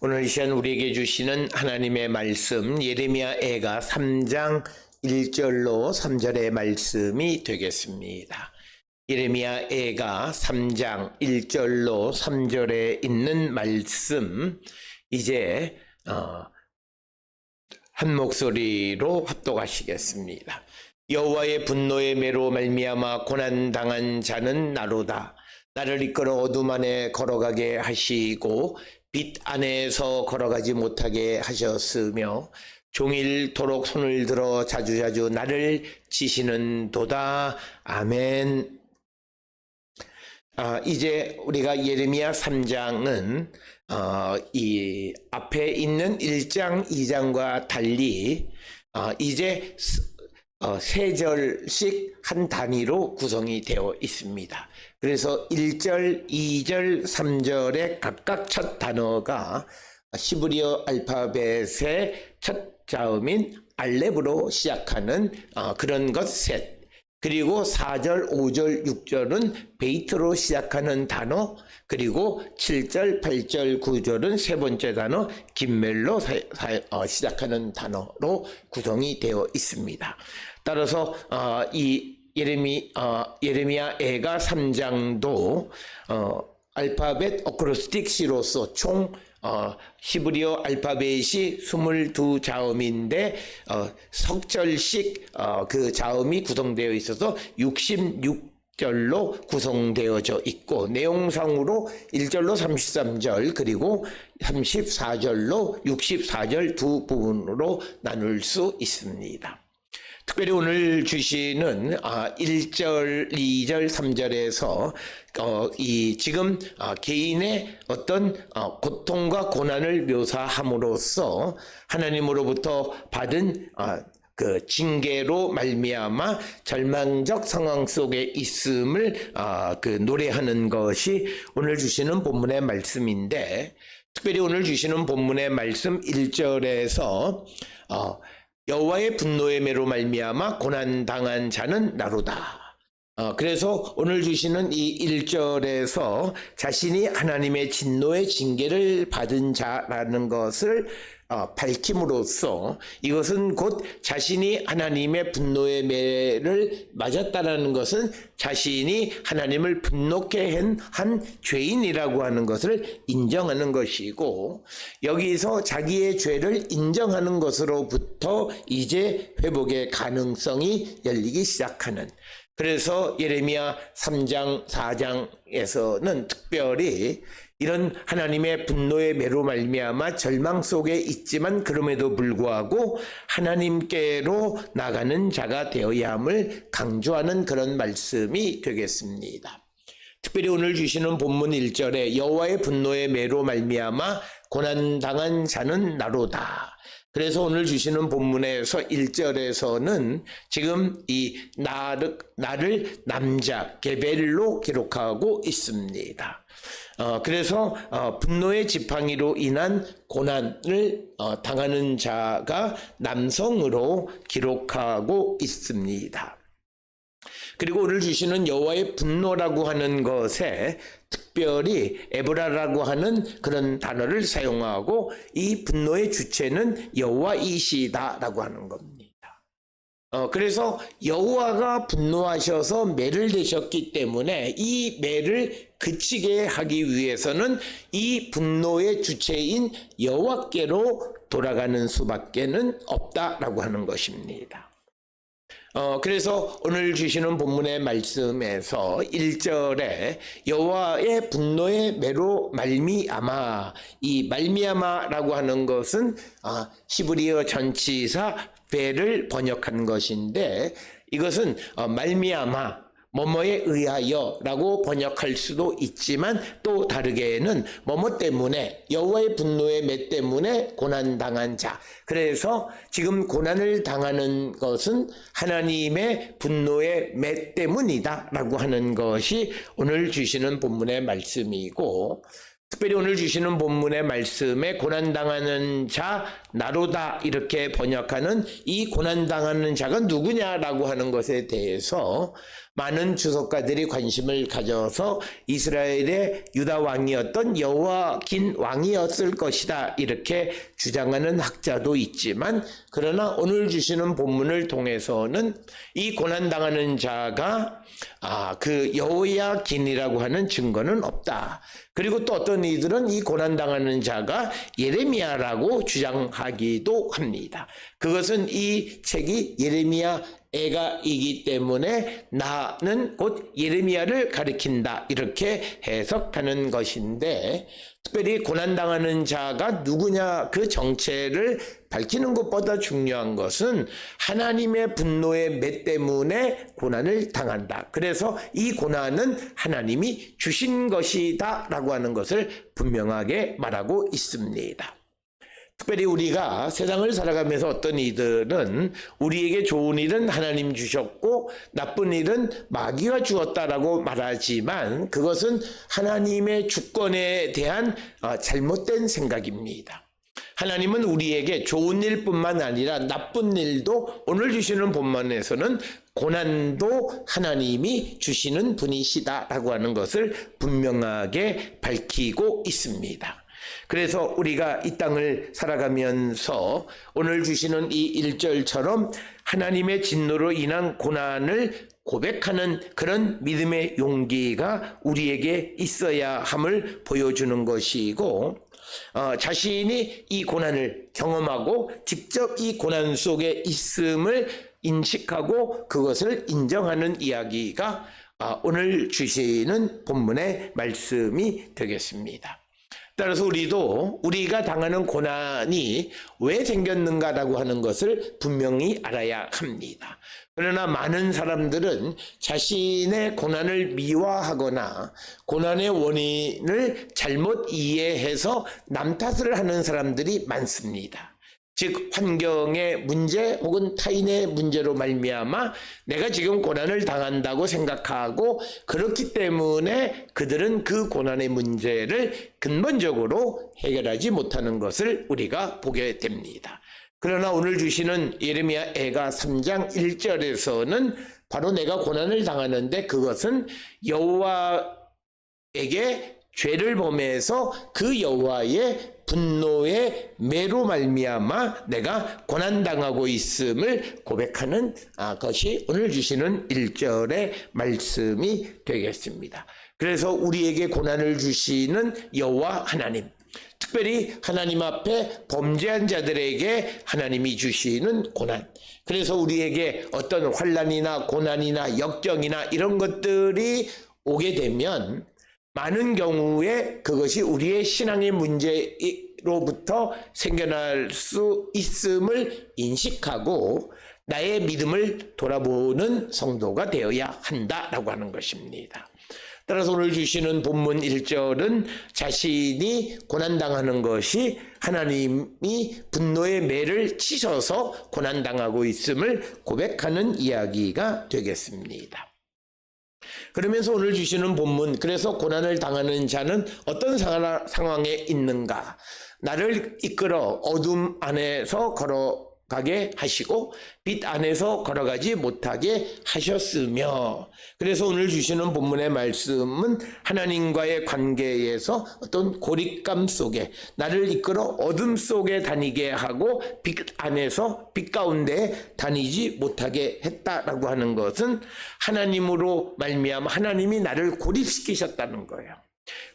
오늘 이 시간 우리에게 주시는 하나님의 말씀 예레미야 애가 3장 1절로 3절의 말씀이 되겠습니다. 예레미야 애가 3장 1절로 3절에 있는 말씀 이제 한 목소리로 합독하시겠습니다. 여호와의 분노의 매로 말미암아 고난당한 자는 나로다. 나를 이끌어 어둠 안에 걸어가게 하시고 빛 안에서 걸어가지 못하게 하셨으며 종일토록 손을 들어 자주자주 나를 치시는 도다. 아멘. 이제 우리가 예레미야 3장은 이 앞에 있는 1장, 2장과 달리 이제 세 절씩 한 단위로 구성이 되어 있습니다. 그래서 1절, 2절, 3절의 각각 첫 단어가 히브리어 알파벳의 첫 자음인 알렙으로 시작하는 그런 것 셋. 그리고 4절, 5절, 6절은 베이트로 시작하는 단어, 그리고 7절, 8절, 9절은 세 번째 단어 김멜로 시작하는 단어로 구성이 되어 있습니다. 따라서 이 예레미야 애가 3장도 알파벳 어크로스틱시로서 총 히브리어 알파벳이 22자음인데 석절씩 그 자음이 구성되어 있어서 66절로 구성되어져 있고 내용상으로 1절로 33절 그리고 34절로 64절 두 부분으로 나눌 수 있습니다. 특별히 오늘 주시는 1절, 2절, 3절에서 지금 개인의 어떤 고통과 고난을 묘사함으로써 하나님으로부터 받은 그 징계로 말미암아 절망적 상황 속에 있음을 그 노래하는 것이 오늘 주시는 본문의 말씀인데, 특별히 오늘 주시는 본문의 말씀 1절에서 여호와의 분노의 매로 말미암아 고난당한 자는 나로다. 그래서 오늘 주시는 이 1절에서 자신이 하나님의 진노의 징계를 받은 자라는 것을 밝힘으로써 이것은 곧 자신이 하나님의 분노의 매를 맞았다라는 것은 자신이 하나님을 분노케 한 죄인이라고 하는 것을 인정하는 것이고, 여기서 자기의 죄를 인정하는 것으로부터 이제 회복의 가능성이 열리기 시작하는, 그래서 예레미야 3장 4장에서는 특별히 이런 하나님의 분노의 매로 말미암아 절망 속에 있지만 그럼에도 불구하고 하나님께로 나가는 자가 되어야 함을 강조하는 그런 말씀이 되겠습니다. 특별히 오늘 주시는 본문 1절에 여호와의 분노의 매로 말미암아 고난당한 자는 나로다. 그래서 오늘 주시는 본문에서 1절에서는 지금 이 나를 남자 게벨로 기록하고 있습니다. 그래서 분노의 지팡이로 인한 고난을 당하는 자가 남성으로 기록하고 있습니다. 그리고 오늘 주시는 여호와의 분노라고 하는 것에 특별히 에브라라고 하는 그런 단어를 사용하고 이 분노의 주체는 여호와이시다라고 하는 겁니다. 그래서 여호와가 분노하셔서 매를 대셨기 때문에 이 매를 그치게 하기 위해서는 이 분노의 주체인 여호와께로 돌아가는 수밖에는 없다라고 하는 것입니다. 그래서 오늘 주시는 본문의 말씀에서 1절에 여호와의 분노의 매로 말미암아, 이 말미암아라고 하는 것은 히브리어 전치사 베를 번역한 것인데, 이것은 말미암아 뭐뭐에 의하여라고 번역할 수도 있지만 또 다르게는 뭐뭐 때문에, 여호와의 분노의 매 때문에 고난당한 자, 그래서 지금 고난을 당하는 것은 하나님의 분노의 매 때문이다 라고 하는 것이 오늘 주시는 본문의 말씀이고, 특별히 오늘 주시는 본문의 말씀에 고난당하는 자 나로다 이렇게 번역하는 이 고난당하는 자가 누구냐라고 하는 것에 대해서 많은 주석가들이 관심을 가져서 이스라엘의 유다 왕이었던 여호와긴 왕이었을 것이다 이렇게 주장하는 학자도 있지만, 그러나 오늘 주시는 본문을 통해서는 이 고난당하는 자가 그 여호야긴이라고 하는 증거는 없다. 그리고 또 어떤 이들은 이 고난당하는 자가 예레미야라고 주장하기도 합니다. 그것은 이 책이 예레미야 애가이기 때문에 나는 곧 예레미야를 가리킨다 이렇게 해석하는 것인데, 특별히 고난당하는 자가 누구냐 그 정체를 밝히는 것보다 중요한 것은 하나님의 분노의 매 때문에 고난을 당한다. 그래서 이 고난은 하나님이 주신 것이다 라고 하는 것을 분명하게 말하고 있습니다. 특별히 우리가 세상을 살아가면서 어떤 이들은 우리에게 좋은 일은 하나님 주셨고 나쁜 일은 마귀가 주었다라고 말하지만, 그것은 하나님의 주권에 대한 잘못된 생각입니다. 하나님은 우리에게 좋은 일뿐만 아니라 나쁜 일도 오늘 주시는 본문에서는 고난도 하나님이 주시는 분이시다라고 하는 것을 분명하게 밝히고 있습니다. 그래서 우리가 이 땅을 살아가면서 오늘 주시는 이 1절처럼 하나님의 진노로 인한 고난을 고백하는 그런 믿음의 용기가 우리에게 있어야 함을 보여주는 것이고, 자신이 이 고난을 경험하고 직접 이 고난 속에 있음을 인식하고 그것을 인정하는 이야기가 오늘 주시는 본문의 말씀이 되겠습니다. 따라서 우리가 당하는 고난이 왜 생겼는가라고 하는 것을 분명히 알아야 합니다. 그러나 많은 사람들은 자신의 고난을 미화하거나 고난의 원인을 잘못 이해해서 남 탓을 하는 사람들이 많습니다. 즉 환경의 문제 혹은 타인의 문제로 말미암아 내가 지금 고난을 당한다고 생각하고, 그렇기 때문에 그들은 그 고난의 문제를 근본적으로 해결하지 못하는 것을 우리가 보게 됩니다. 그러나 오늘 주시는 예레미야 애가 3장 1절에서는 바로 내가 고난을 당하는데 그것은 여호와에게 죄를 범해서 그 여호와의 분노의 매로 말미암아 내가 고난당하고 있음을 고백하는 것이 오늘 주시는 1절의 말씀이 되겠습니다. 그래서 우리에게 고난을 주시는 여호와 하나님, 특별히 하나님 앞에 범죄한 자들에게 하나님이 주시는 고난, 그래서 우리에게 어떤 환난이나 고난이나 역경이나 이런 것들이 오게 되면 많은 경우에 그것이 우리의 신앙의 문제로부터 생겨날 수 있음을 인식하고 나의 믿음을 돌아보는 성도가 되어야 한다라고 하는 것입니다. 따라서 오늘 주시는 본문 1절은 자신이 고난당하는 것이 하나님이 분노의 매를 치셔서 고난당하고 있음을 고백하는 이야기가 되겠습니다. 그러면서 오늘 주시는 본문, 그래서 고난을 당하는 자는 어떤 상황에 있는가? 나를 이끌어 어둠 안에서 걸어가게 하시고 빛 안에서 걸어가지 못하게 하셨으며, 그래서 오늘 주시는 본문의 말씀은 하나님과의 관계에서 어떤 고립감 속에 나를 이끌어 어둠 속에 다니게 하고 빛 안에서 빛 가운데 다니지 못하게 했다라고 하는 것은 하나님으로 말미암아 하나님이 나를 고립시키셨다는 거예요.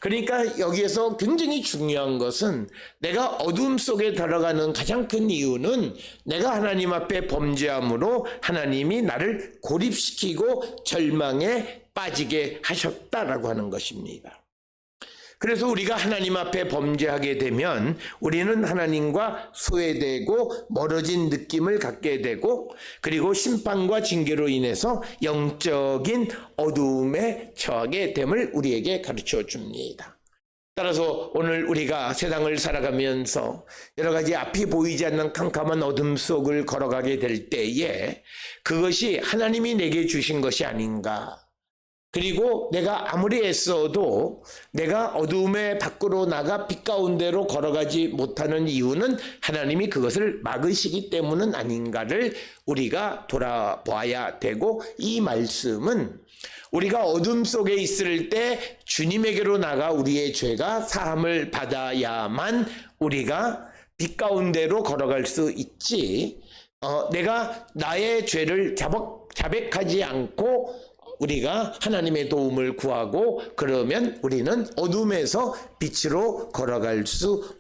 그러니까 여기에서 굉장히 중요한 것은 내가 어둠 속에 들어가는 가장 큰 이유는 내가 하나님 앞에 범죄함으로 하나님이 나를 고립시키고 절망에 빠지게 하셨다라고 하는 것입니다. 그래서 우리가 하나님 앞에 범죄하게 되면 우리는 하나님과 소외되고 멀어진 느낌을 갖게 되고, 그리고 심판과 징계로 인해서 영적인 어두움에 처하게 됨을 우리에게 가르쳐 줍니다. 따라서 오늘 우리가 세상을 살아가면서 여러 가지 앞이 보이지 않는 캄캄한 어둠 속을 걸어가게 될 때에 그것이 하나님이 내게 주신 것이 아닌가, 그리고 내가 아무리 애써도 내가 어두움의 밖으로 나가 빛 가운데로 걸어가지 못하는 이유는 하나님이 그것을 막으시기 때문은 아닌가를 우리가 돌아봐야 되고, 이 말씀은 우리가 어둠 속에 있을 때 주님에게로 나가 우리의 죄가 사함을 받아야만 우리가 빛 가운데로 걸어갈 수 있지, 내가 나의 죄를 자백하지 않고 우리가 하나님의 도움을 구하고 그러면 우리는 어둠에서 빛으로 걸어갈 수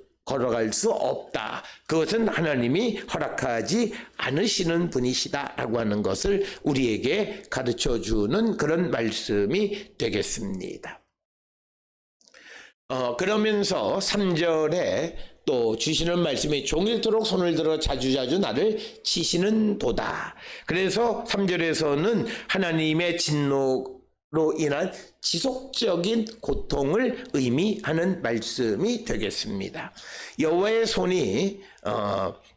없다. 그것은 하나님이 허락하지 않으시는 분이시다라고 하는 것을 우리에게 가르쳐 주는 그런 말씀이 되겠습니다. 그러면서 3절에 또 주시는 말씀이 종일토록 손을 들어 자주자주 나를 치시는 도다. 그래서 3절에서는 하나님의 진노로 인한 지속적인 고통을 의미하는 말씀이 되겠습니다. 여호와의 손이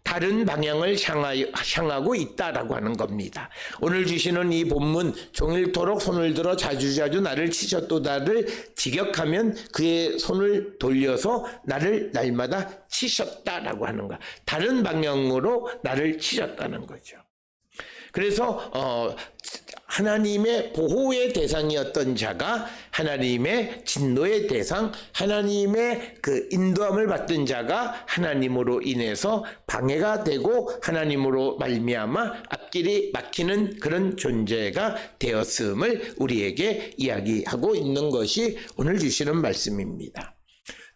다른 방향을 향하고 있다라고 하는 겁니다. 오늘 주시는 이 본문 종일토록 손을 들어 자주자주 나를 치셨도다를 직역하면 그의 손을 돌려서 나를 날마다 치셨다라고 하는 것. 다른 방향으로 나를 치셨다는 거죠. 그래서 하나님의 보호의 대상이었던 자가 하나님의 진노의 대상, 하나님의 그 인도함을 받던 자가 하나님으로 인해서 방해가 되고 하나님으로 말미암아 앞길이 막히는 그런 존재가 되었음을 우리에게 이야기하고 있는 것이 오늘 주시는 말씀입니다.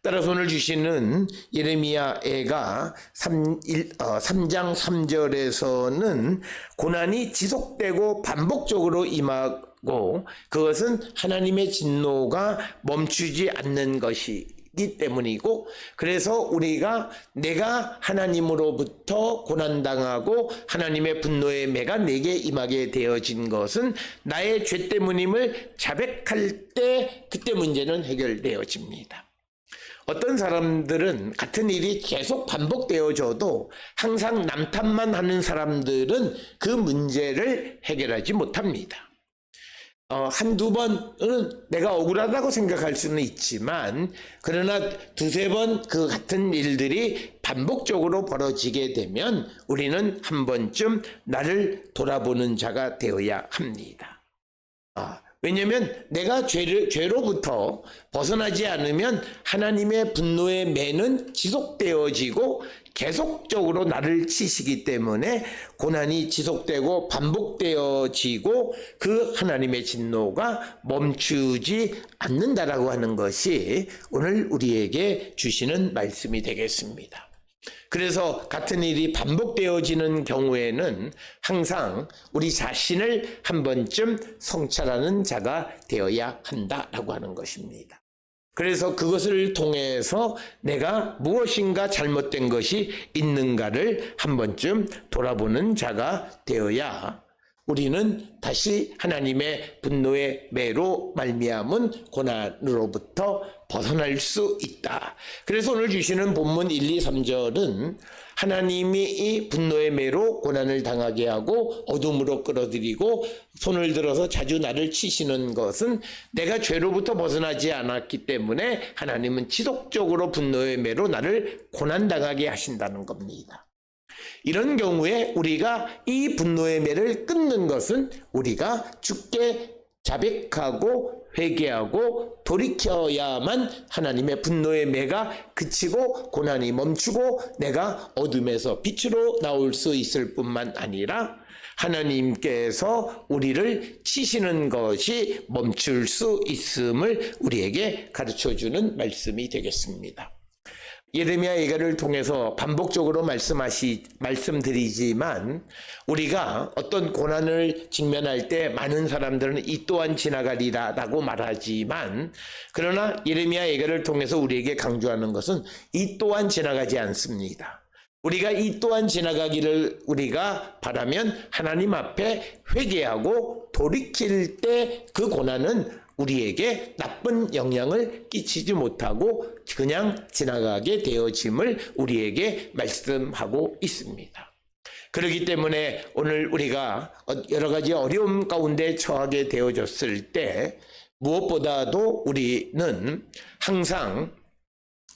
따라서 오늘 주시는 예레미야가 3장 3절에서는 고난이 지속되고 반복적으로 임하고 그것은 하나님의 진노가 멈추지 않는 것이기 때문이고, 그래서 우리가 내가 하나님으로부터 고난당하고 하나님의 분노의 매가 내게 임하게 되어진 것은 나의 죄 때문임을 자백할 때 그때 문제는 해결되어집니다. 어떤 사람들은 같은 일이 계속 반복되어져도 항상 남 탓만 하는 사람들은 그 문제를 해결하지 못합니다. 한두 번은 내가 억울하다고 생각할 수는 있지만, 그러나 두세 번 그 같은 일들이 반복적으로 벌어지게 되면 우리는 한 번쯤 나를 돌아보는 자가 되어야 합니다. 왜냐하면 내가 죄로부터 벗어나지 않으면 하나님의 분노의 매는 지속되어지고 계속적으로 나를 치시기 때문에 고난이 지속되고 반복되어지고 그 하나님의 진노가 멈추지 않는다라고 하는 것이 오늘 우리에게 주시는 말씀이 되겠습니다. 그래서 같은 일이 반복되어지는 경우에는 항상 우리 자신을 한 번쯤 성찰하는 자가 되어야 한다라고 하는 것입니다. 그래서 그것을 통해서 내가 무엇인가 잘못된 것이 있는가를 한 번쯤 돌아보는 자가 되어야 우리는 다시 하나님의 분노의 매로 말미암은 고난으로부터 벗어날 수 있다. 그래서 오늘 주시는 본문 1, 2, 3절은 하나님이 이 분노의 매로 고난을 당하게 하고 어둠으로 끌어들이고 손을 들어서 자주 나를 치시는 것은 내가 죄로부터 벗어나지 않았기 때문에 하나님은 지속적으로 분노의 매로 나를 고난당하게 하신다는 겁니다. 이런 경우에 우리가 이 분노의 매를 끊는 것은 우리가 주께 자백하고 회개하고 돌이켜야만 하나님의 분노의 매가 그치고 고난이 멈추고 내가 어둠에서 빛으로 나올 수 있을 뿐만 아니라 하나님께서 우리를 치시는 것이 멈출 수 있음을 우리에게 가르쳐주는 말씀이 되겠습니다. 예레미야 예가를 통해서 반복적으로 말씀드리지만 우리가 어떤 고난을 직면할 때 많은 사람들은 이 또한 지나가리라 라고 말하지만, 그러나 예레미야 예가를 통해서 우리에게 강조하는 것은 이 또한 지나가지 않습니다. 우리가 이 또한 지나가기를 우리가 바라면 하나님 앞에 회개하고 돌이킬 때 그 고난은 우리에게 나쁜 영향을 끼치지 못하고 그냥 지나가게 되어짐을 우리에게 말씀하고 있습니다. 그렇기 때문에 오늘 우리가 여러 가지 어려움 가운데 처하게 되어졌을 때 무엇보다도 우리는 항상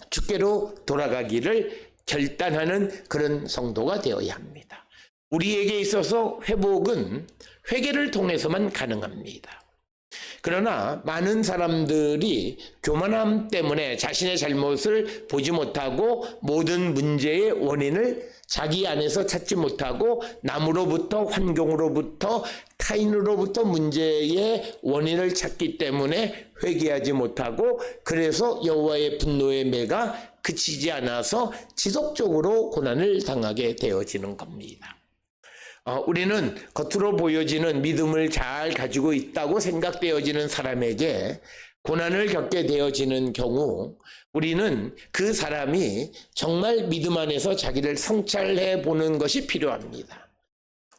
주께로 돌아가기를 결단하는 그런 성도가 되어야 합니다. 우리에게 있어서 회복은 회개를 통해서만 가능합니다. 그러나 많은 사람들이 교만함 때문에 자신의 잘못을 보지 못하고 모든 문제의 원인을 자기 안에서 찾지 못하고 남으로부터, 환경으로부터, 타인으로부터 문제의 원인을 찾기 때문에 회개하지 못하고, 그래서 여호와의 분노의 매가 그치지 않아서 지속적으로 고난을 당하게 되어지는 겁니다. 우리는 겉으로 보여지는 믿음을 잘 가지고 있다고 생각되어지는 사람에게 고난을 겪게 되어지는 경우, 우리는 그 사람이 정말 믿음 안에서 자기를 성찰해 보는 것이 필요합니다.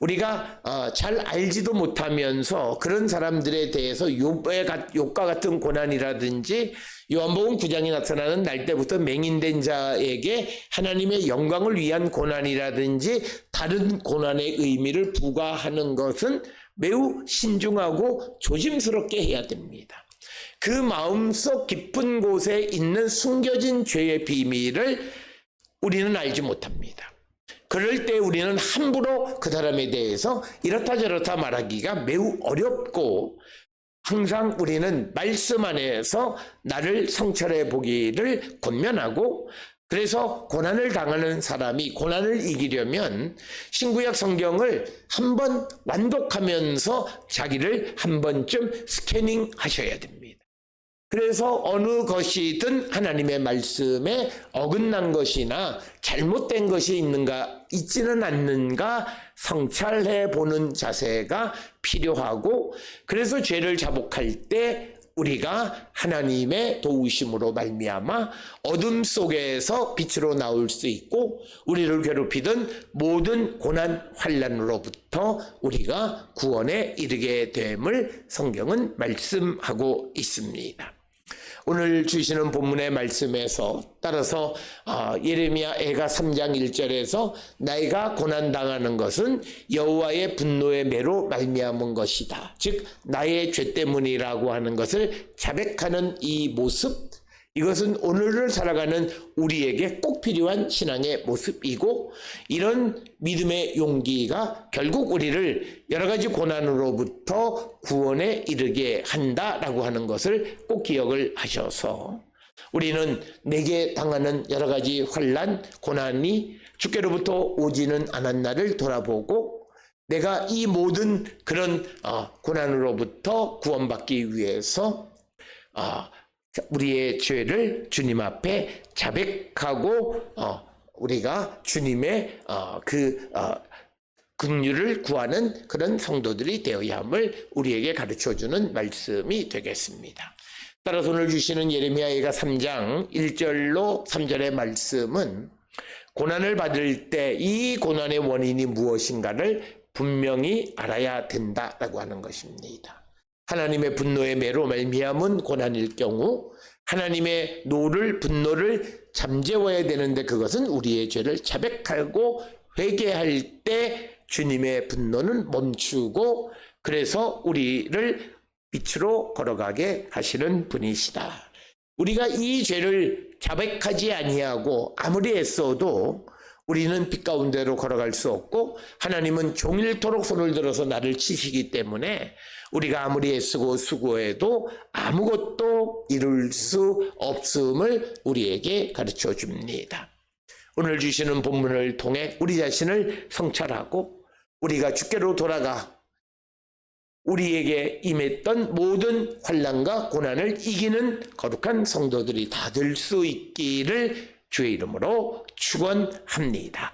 우리가 잘 알지도 못하면서 그런 사람들에 대해서 욥과 같은 고난이라든지 요한복음 9장에 나타나는 날 때부터 맹인된 자에게 하나님의 영광을 위한 고난이라든지 다른 고난의 의미를 부과하는 것은 매우 신중하고 조심스럽게 해야 됩니다. 그 마음속 깊은 곳에 있는 숨겨진 죄의 비밀을 우리는 알지 못합니다. 그럴 때 우리는 함부로 그 사람에 대해서 이렇다 저렇다 말하기가 매우 어렵고, 항상 우리는 말씀 안에서 나를 성찰해 보기를 권면하고, 그래서 고난을 당하는 사람이 고난을 이기려면 신구약 성경을 한번 완독하면서 자기를 한 번쯤 스캐닝 하셔야 됩니다. 그래서 어느 것이든 하나님의 말씀에 어긋난 것이나 잘못된 것이 있지는 않는가 성찰해 보는 자세가 필요하고, 그래서 죄를 자복할 때 우리가 하나님의 도우심으로 말미암아 어둠 속에서 빛으로 나올 수 있고, 우리를 괴롭히던 모든 고난 환난으로부터 우리가 구원에 이르게 됨을 성경은 말씀하고 있습니다. 오늘 주시는 본문의 말씀에서 따라서 예레미야 애가 3장 1절에서 내가 고난당하는 것은 여호와의 분노의 매로 말미암은 것이다, 즉 나의 죄 때문이라고 하는 것을 자백하는 이 모습, 이것은 오늘을 살아가는 우리에게 꼭 필요한 신앙의 모습이고, 이런 믿음의 용기가 결국 우리를 여러 가지 고난으로부터 구원에 이르게 한다라고 하는 것을 꼭 기억을 하셔서, 우리는 내게 당하는 여러 가지 환난, 고난이 주께로부터 오지는 않았나를 돌아보고, 내가 이 모든 그런 고난으로부터 구원받기 위해서 우리의 죄를 주님 앞에 자백하고 우리가 주님의 긍휼을 구하는 그런 성도들이 되어야 함을 우리에게 가르쳐주는 말씀이 되겠습니다. 따라서 오늘 주시는 예레미야가 3장 1절로 3절의 말씀은 고난을 받을 때 이 고난의 원인이 무엇인가를 분명히 알아야 된다라고 하는 것입니다. 하나님의 분노의 매로 말미암은 고난일 경우 하나님의 분노를 잠재워야 되는데, 그것은 우리의 죄를 자백하고 회개할 때 주님의 분노는 멈추고, 그래서 우리를 빛으로 걸어가게 하시는 분이시다. 우리가 이 죄를 자백하지 아니하고 아무리 애써도 우리는 빛 가운데로 걸어갈 수 없고, 하나님은 종일토록 손을 들어서 나를 치시기 때문에 우리가 아무리 애쓰고 수고해도 아무것도 이룰 수 없음을 우리에게 가르쳐 줍니다. 오늘 주시는 본문을 통해 우리 자신을 성찰하고 우리가 주께로 돌아가 우리에게 임했던 모든 환난과 고난을 이기는 거룩한 성도들이 다 될 수 있기를 주의 이름으로 축원합니다.